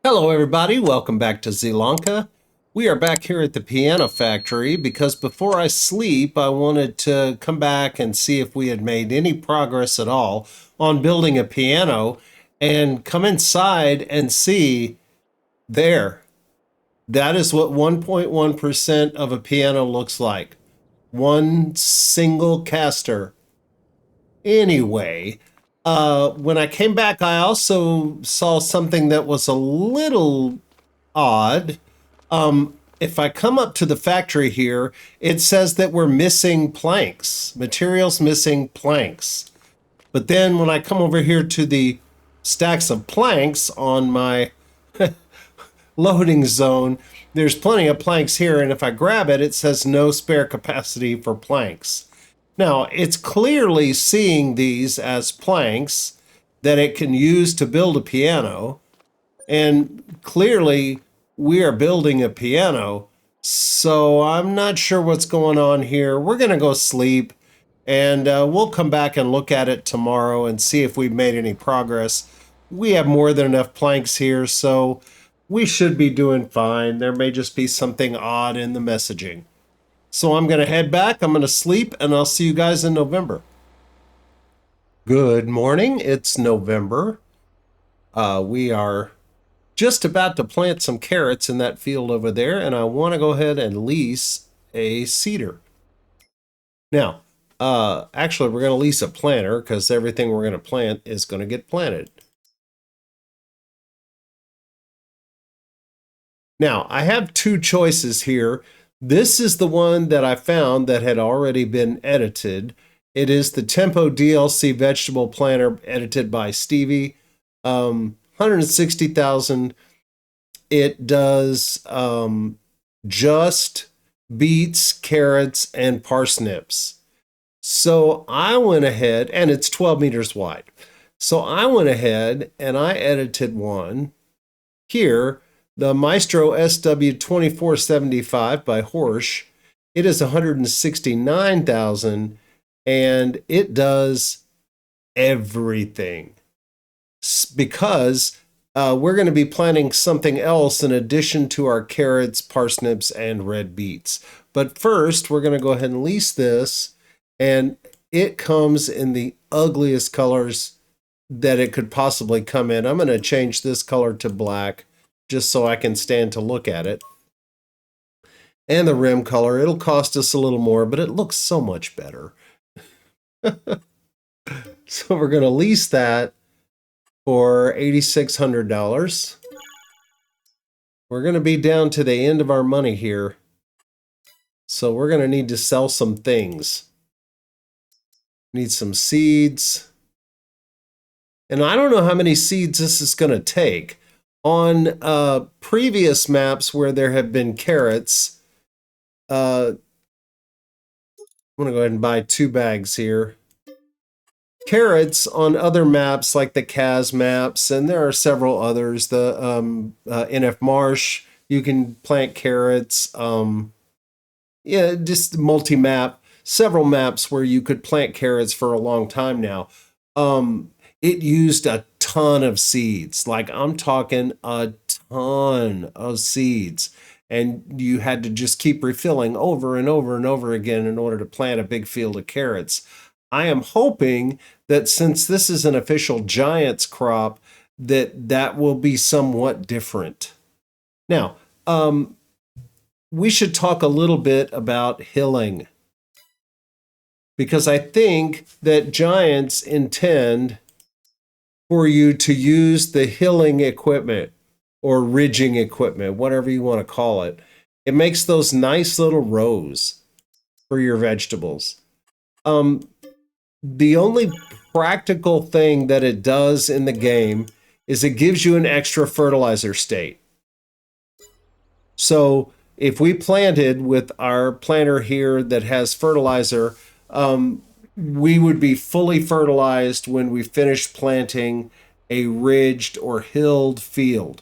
Hello everybody, welcome back to Zielonka. We are back here at the piano factory because before I sleep I wanted to come back and see if we had made any progress at all on building a piano and come inside and see there. That is what 1.1% of a piano looks like. One single caster. Anyway, when I came back, I also saw something that was a little odd. If I come up to the factory here, it says that we're missing planks, materials missing planks. But then when I come over here to the stacks of planks on my loading zone, there's plenty of planks here. And if I grab it, it says no spare capacity for planks. Now, it's clearly seeing these as planks that it can use to build a piano. And clearly, we are building a piano. So I'm not sure what's going on here. We're going to go sleep. And we'll come back and look at it tomorrow and see if we've made any progress. We have more than enough planks here, so we should be doing fine. There may just be something odd in the messaging. So I'm going to head back, I'm going to sleep, and I'll see you guys in November. Good morning, it's November. We are just about to plant some carrots in that field over there, and I want to go ahead and lease a seeder. Now, actually, we're going to lease a planter because everything we're going to plant is going to get planted. Now, I have two choices here. This is the one that I found that had already been edited. It is the Tempo DLC vegetable planter edited by Stevie. 160,000. It does just beets, carrots, and parsnips. So I went ahead, and it's 12 meters wide. So I went ahead and I edited one here. The Maestro SW2475 by Horsch, it is 169,000 and it does everything because we're going to be planting something else in addition to our carrots, parsnips, and red beets. But first, we're going to go ahead and lease this, and it comes in the ugliest colors that it could possibly come in. I'm going to change this color to black, just so I can stand to look at it. And the rim color, it'll cost us a little more, but it looks so much better. So we're going to lease that for $8,600. We're going to be down to the end of our money here. So we're going to need to sell some things. Need some seeds. And I don't know how many seeds this is going to take. On previous maps where there have been carrots, I'm going to go ahead and buy 2 bags here. Carrots on other maps like the Kaz maps, and there are several others, the NF Marsh, you can plant carrots. Yeah, just multi-map, several maps where you could plant carrots for a long time now. It used a ton of seeds, like I'm talking a ton of seeds, and you had to just keep refilling over and over and over again in order to plant a big field of carrots. I am hoping that since this is an official Giants crop, that will be somewhat different. Now, we should talk a little bit about hilling, because I think that Giants intend for you to use the hilling equipment or ridging equipment, whatever you want to call it. It makes those nice little rows for your vegetables. The only practical thing that it does in the game is it gives you an extra fertilizer state. So if we planted with our planter here that has fertilizer, we would be fully fertilized when we finish planting a ridged or hilled field.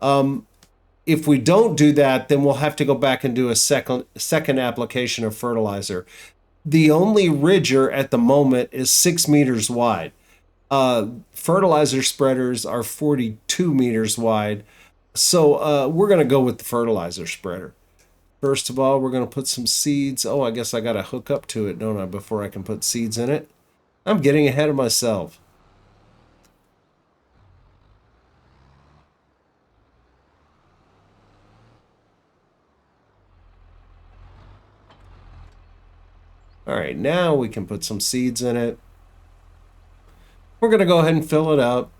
If we don't do that, then we'll have to go back and do a second application of fertilizer. The only ridger at the moment is 6 meters wide. Fertilizer spreaders are 42 meters wide. So we're going to go with the fertilizer spreader. First of all, we're going to put some seeds. Oh, I guess I got to hook up to it, don't I, before I can put seeds in it? I'm getting ahead of myself. All right, now we can put some seeds in it. We're going to go ahead and fill it up,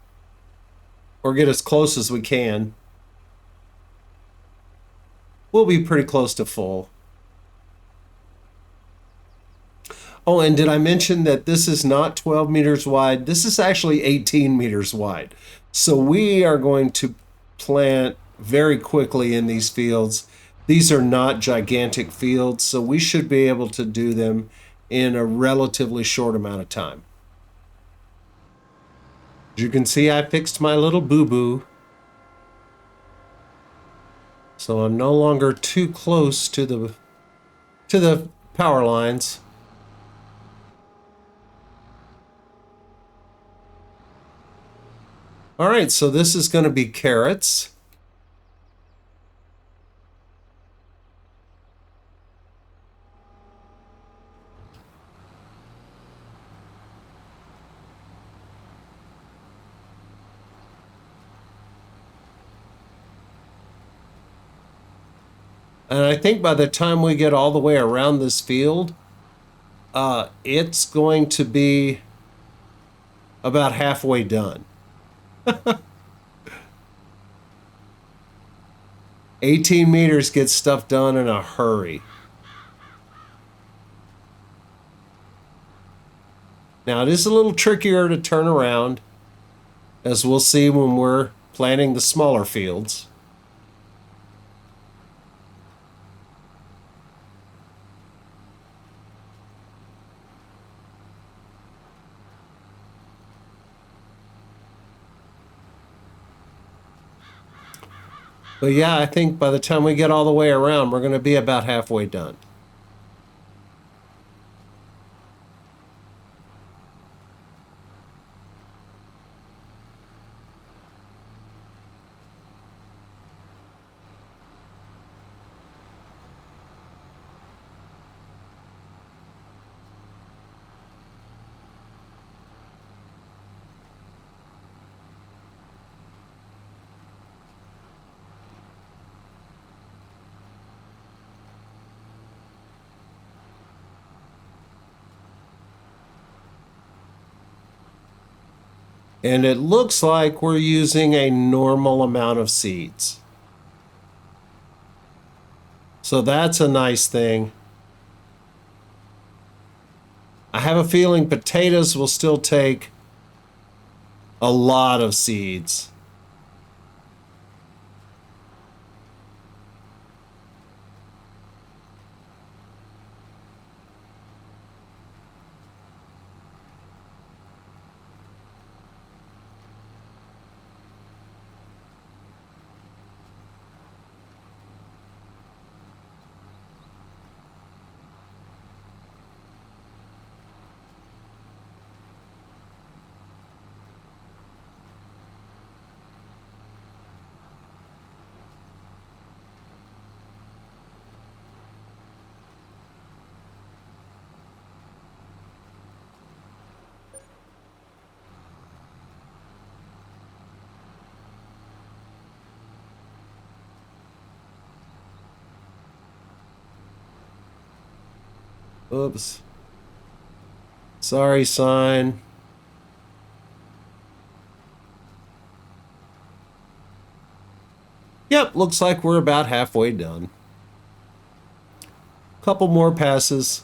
or get as close as we can. We'll be pretty close to full. Oh, and did I mention that this is not 12 meters wide? This is actually 18 meters wide. So we are going to plant very quickly in these fields. These are not gigantic fields, so we should be able to do them in a relatively short amount of time. As you can see, I fixed my little boo-boo. So I'm no longer too close to the power lines. All right, so this is going to be carrots. And I think by the time we get all the way around this field, it's going to be about halfway done. 18 meters gets stuff done in a hurry. Now it is a little trickier to turn around, as we'll see when we're planting the smaller fields. But yeah, I think by the time we get all the way around, we're going to be about halfway done. And it looks like we're using a normal amount of seeds. So that's a nice thing. I have a feeling potatoes will still take a lot of seeds. Oops. Sorry, sign. Yep, looks like we're about halfway done. Couple more passes.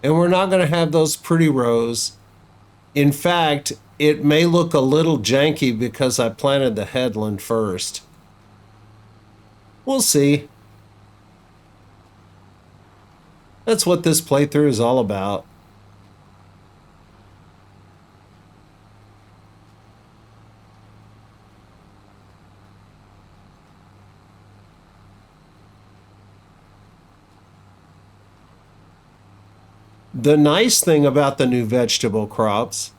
And we're not going to have those pretty rows. In fact, it may look a little janky because I planted the headland first. We'll see. That's what this playthrough is all about. The nice thing about the new vegetable crops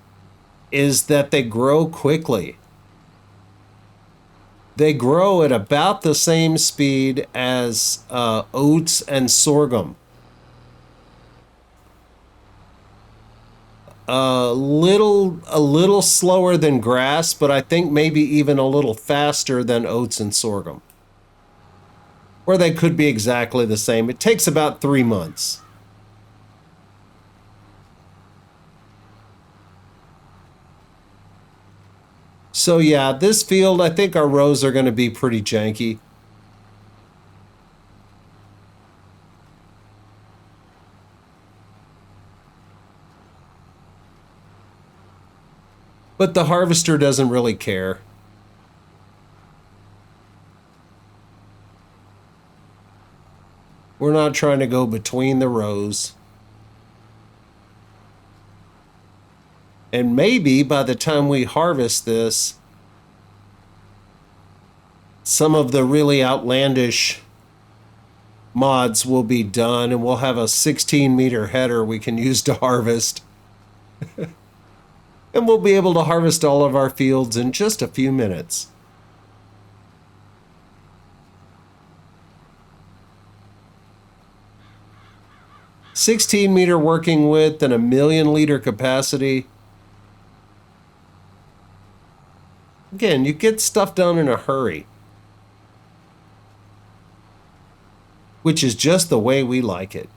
is that they grow quickly. They grow at about the same speed as oats and sorghum. A little slower than grass, but I think maybe even a little faster than oats and sorghum. Or they could be exactly the same. It takes about 3 months. So yeah, this field, I think our rows are going to be pretty janky. But the harvester doesn't really care. We're not trying to go between the rows. And maybe by the time we harvest this, some of the really outlandish mods will be done and we'll have a 16-meter header we can use to harvest. And we'll be able to harvest all of our fields in just a few minutes. "16-meter working width and a 1,000,000-liter capacity." Again, you get stuff done in a hurry. Which is just the way we like it.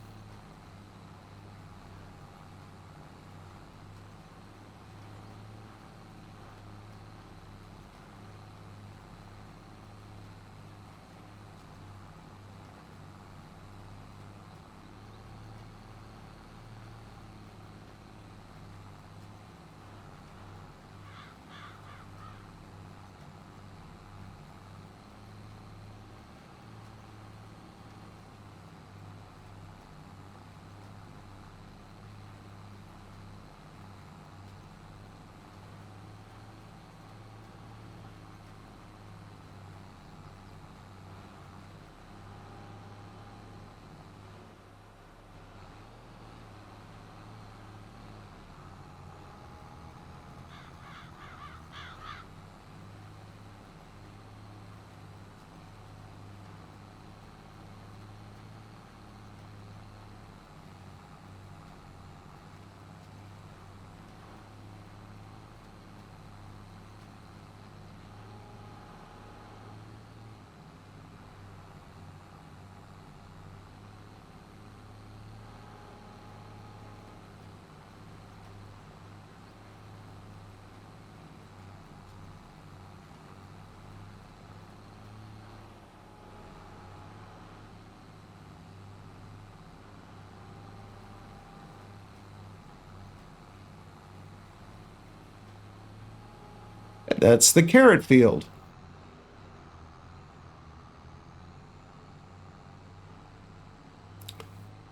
That's the carrot field.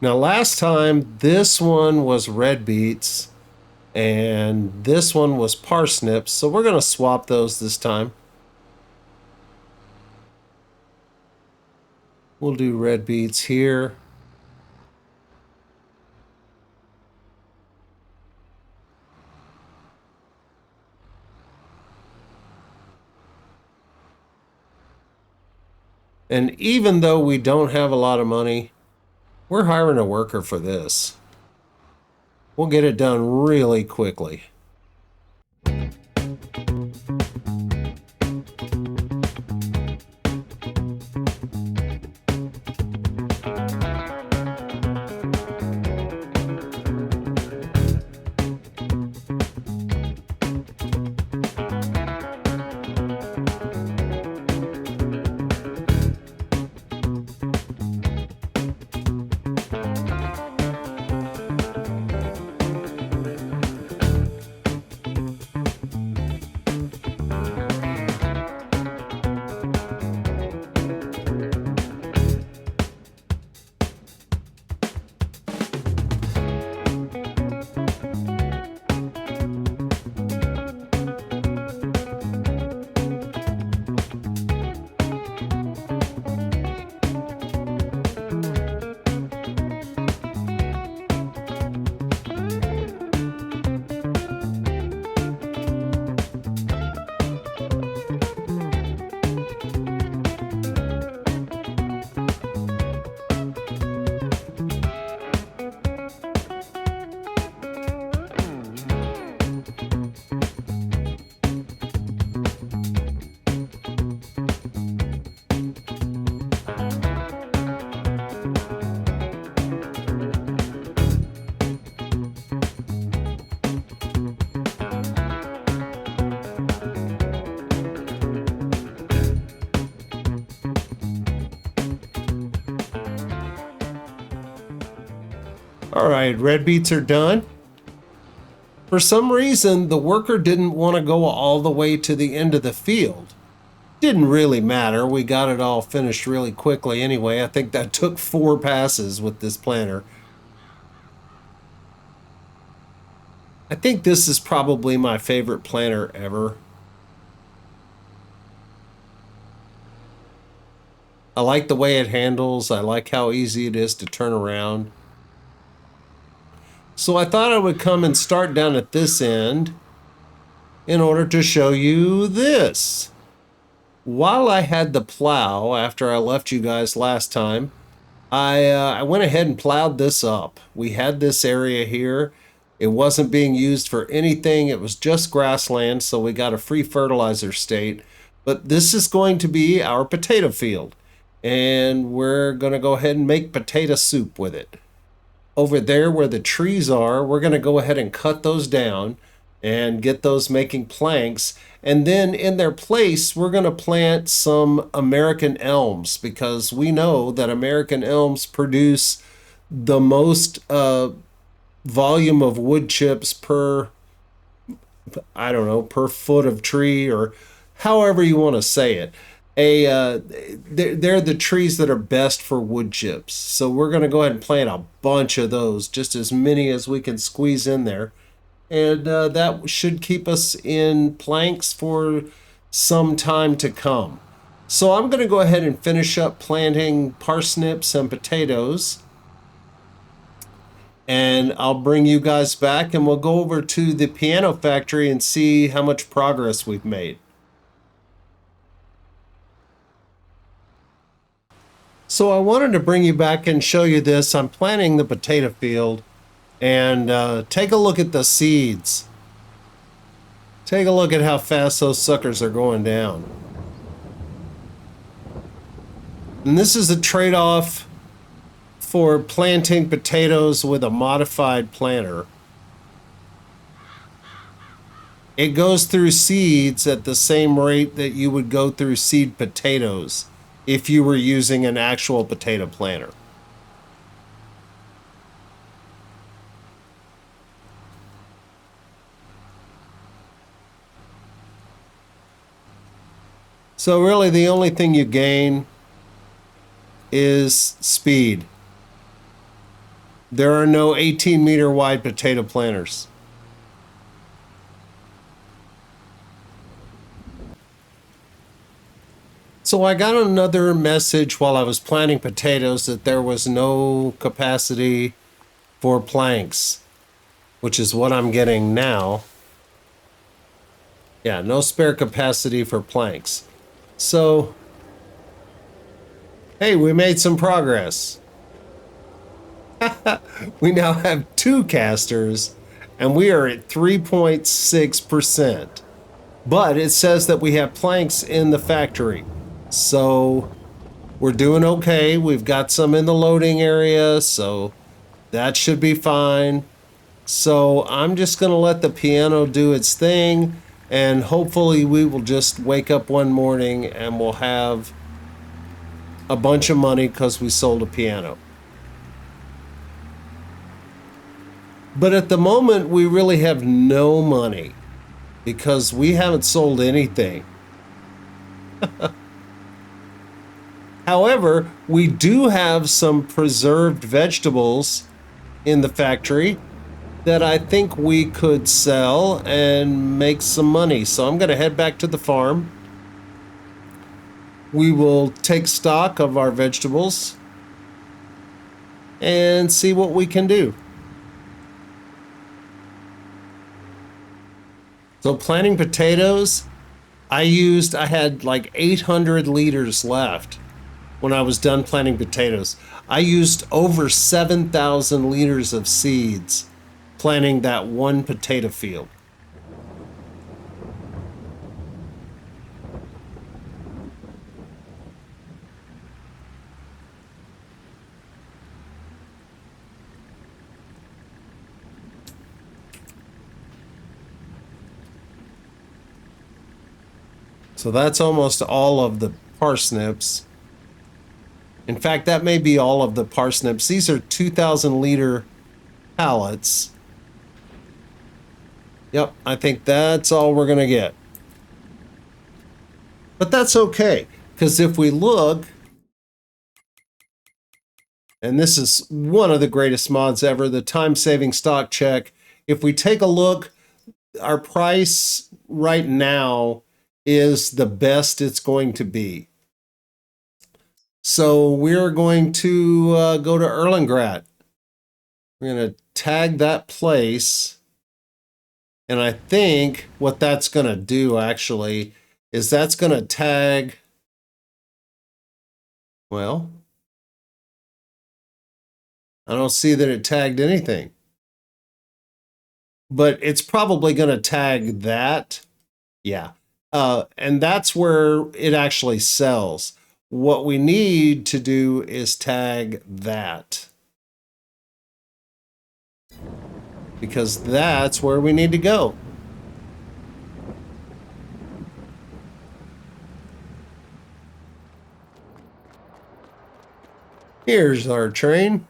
Now last time this one was red beets and this one was parsnips, so we're going to swap those this time. We'll do red beets here. And even though we don't have a lot of money, we're hiring a worker for this. We'll get it done really quickly. All right, red beets are done. For some reason, the worker didn't want to go all the way to the end of the field. Didn't really matter. We got it all finished really quickly anyway. I think that took 4 passes with this planter. I think this is probably my favorite planter ever. I like the way it handles. I like how easy it is to turn around. So I thought I would come and start down at this end in order to show you this. While I had the plow, after I left you guys last time, I went ahead and plowed this up. We had this area here. It wasn't being used for anything. It was just grassland, so we got a free fertilizer state. But this is going to be our potato field, and we're going to go ahead and make potato soup with it. Over there where the trees are, we're going to go ahead and cut those down and get those making planks. And then in their place, we're going to plant some American elms, because we know that American elms produce the most volume of wood chips per, I don't know, per foot of tree, or however you want to say it. They're the trees that are best for wood chips. So we're going to go ahead and plant a bunch of those, just as many as we can squeeze in there. And that should keep us in planks for some time to come. So I'm going to go ahead and finish up planting parsnips and potatoes. And I'll bring you guys back and we'll go over to the piano factory and see how much progress we've made. So I wanted to bring you back and show you this. I'm planting the potato field, and take a look at the seeds. Take a look at how fast those suckers are going down. And this is a trade-off for planting potatoes with a modified planter. It goes through seeds at the same rate that you would go through seed potatoes if you were using an actual potato planter. So really the only thing you gain is speed. There are no 18-meter wide potato planters. So I got another message while I was planting potatoes that there was no capacity for planks, which is what I'm getting now. Yeah, no spare capacity for planks. So, hey, we made some progress. We now have 2 casters, and we are at 3.6%. But it says that we have planks in the factory. So we're doing okay. We've got some in the loading area, so that should be fine. So I'm just going to let the piano do its thing, and hopefully we will just wake up one morning and we'll have a bunch of money because we sold a piano. But at the moment, we really have no money because we haven't sold anything. However, we do have some preserved vegetables in the factory that I think we could sell and make some money. So I'm going to head back to the farm. We will take stock of our vegetables and see what we can do. So planting potatoes, I had like 800 liters left when I was done planting potatoes. I used over 7,000 liters of seeds planting that one potato field. So that's almost all of the parsnips. In fact, that may be all of the parsnips. These are 2,000 liter pallets. Yep, I think that's all we're going to get. But that's okay, because if we look, and this is one of the greatest mods ever, the time-saving stock check. If we take a look, our price right now is the best it's going to be. So we're going to go to Erlangrad. We're going to tag that place. And I think what that's going to do actually is that's going to tag, well, I don't see that it tagged anything. But it's probably going to tag that. Yeah. And that's where it actually sells. What we need to do is tag that. Because that's where we need to go. Here's our train.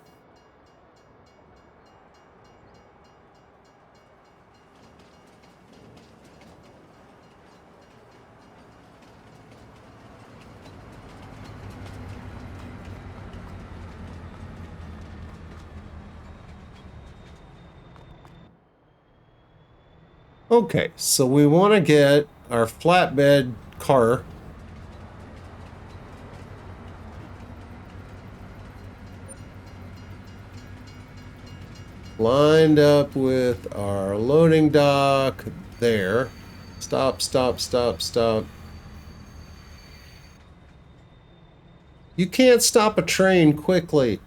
Okay, so we want to get our flatbed car lined up with our loading dock there. Stop, stop, stop, stop. You can't stop a train quickly.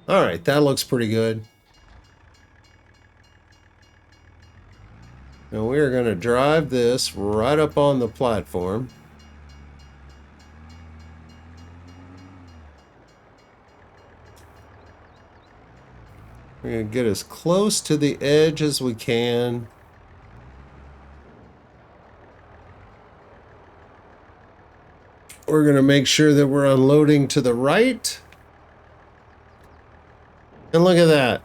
All right, that looks pretty good. Now we are going to drive this right up on the platform. We're going to get as close to the edge as we can. We're going to make sure that we're unloading to the right. And look at that.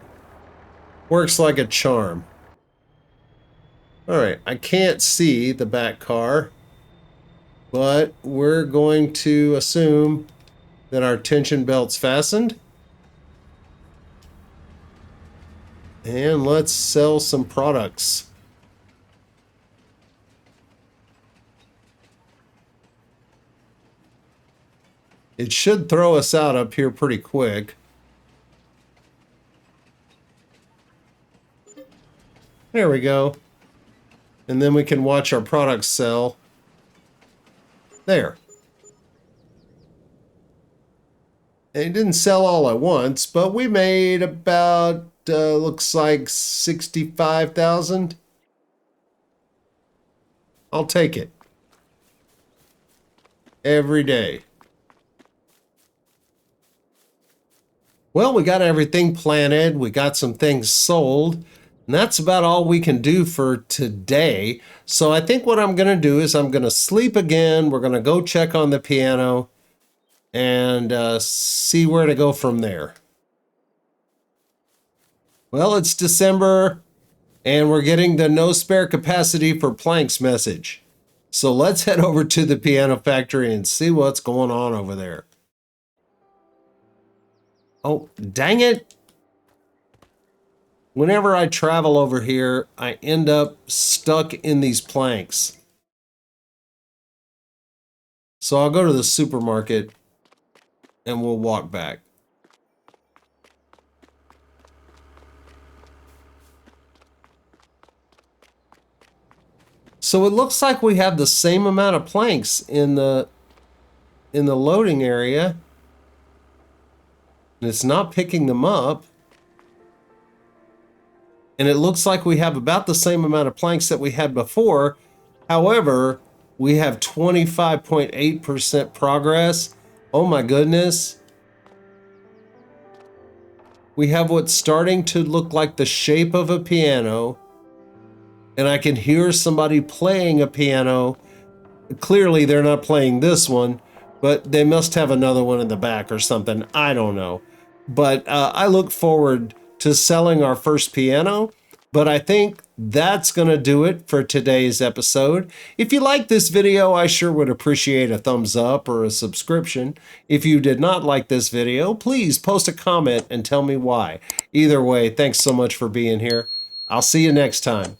Works like a charm. All right, I can't see the back car, but we're going to assume that our tension belt's fastened. And let's sell some products. It should throw us out up here pretty quick. There we go. And then we can watch our products sell. There. And it didn't sell all at once, but we made about, looks like 65,000. I'll take it. Every day. Well, we got everything planted. We got some things sold. And that's about all we can do for today. So I think what I'm going to do is I'm going to sleep again. We're going to go check on the piano and see where to go from there. Well, it's December and we're getting the no spare capacity for planks message. So let's head over to the piano factory and see what's going on over there. Oh, dang it. Whenever I travel over here, I end up stuck in these planks. So I'll go to the supermarket and we'll walk back. So it looks like we have the same amount of planks in the loading area. And it's not picking them up. And it looks like we have about the same amount of planks that we had before. However, we have 25.8% progress. Oh my goodness. We have what's starting to look like the shape of a piano. And I can hear somebody playing a piano. Clearly they're not playing this one, but they must have another one in the back or something. I don't know. But I look forward to selling our first piano. But I think that's going to do it for today's episode. If you like this video, I sure would appreciate a thumbs up or a subscription. If you did not like this video, please post a comment and tell me why. Either way, thanks so much for being here. I'll see you next time.